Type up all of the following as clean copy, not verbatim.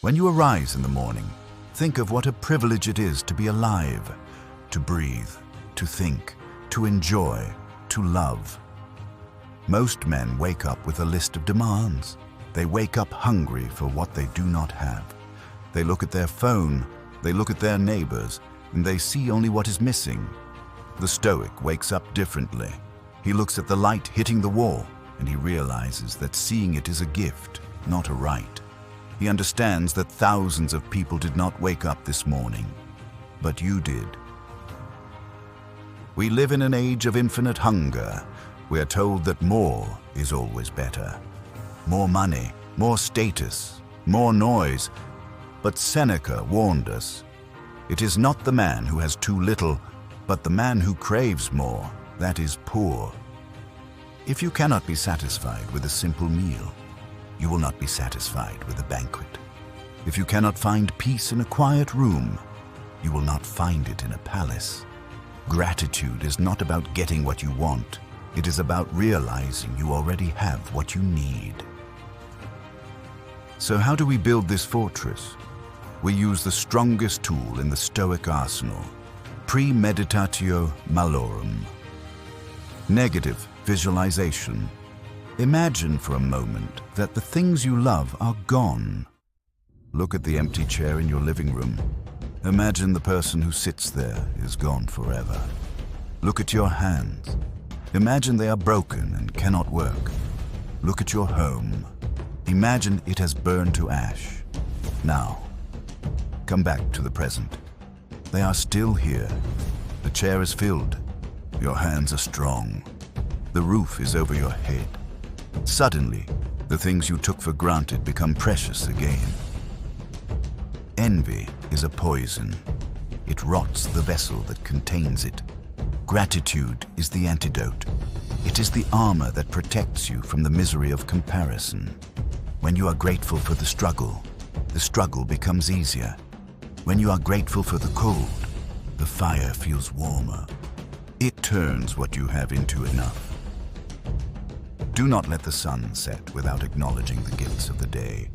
When you arise in the morning, think of what a privilege it is to be alive, to breathe, to think, to enjoy, to love. Most men wake up with a list of demands. They wake up hungry for what they do not have. They look at their phone, they look at their neighbors, and they see only what is missing. The Stoic wakes up differently. He looks at the light hitting the wall, and he realizes that seeing it is a gift, not a right. He understands that thousands of people did not wake up this morning, but you did. We live in an age of infinite hunger. We are told that more is always better. More money, more status, more noise. But Seneca warned us, it is not the man who has too little, but the man who craves more, that is poor. If you cannot be satisfied with a simple meal, you will not be satisfied with a banquet. If you cannot find peace in a quiet room, you will not find it in a palace. Gratitude is not about getting what you want. It is about realizing you already have what you need. So how do we build this fortress? We use the strongest tool in the Stoic arsenal, Premeditatio Malorum. Negative visualization. Imagine for a moment that the things you love are gone. Look at the empty chair in your living room. Imagine the person who sits there is gone forever. Look at your hands. Imagine they are broken and cannot work. Look at your home. Imagine it has burned to ash. Now, come back to the present. They are still here. The chair is filled. Your hands are strong. The roof is over your head. Suddenly, the things you took for granted become precious again. Envy is a poison. It rots the vessel that contains it. Gratitude is the antidote. It is the armor that protects you from the misery of comparison. When you are grateful for the struggle becomes easier. When you are grateful for the cold, the fire feels warmer. It turns what you have into enough. Do not let the sun set without acknowledging the gifts of the day.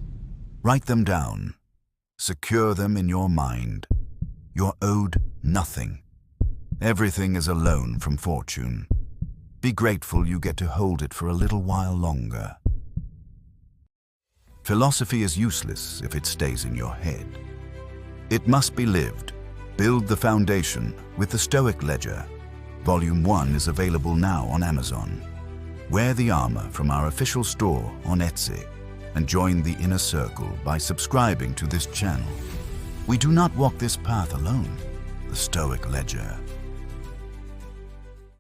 Write them down. Secure them in your mind. You're owed nothing. Everything is a loan from fortune. Be grateful you get to hold it for a little while longer. Philosophy is useless if it stays in your head. It must be lived. Build the foundation with the Stoic Ledger. Volume 1 is available now on Amazon. Wear the armor from our official store on Etsy and join the inner circle by subscribing to this channel. We do not walk this path alone. The Stoic Ledger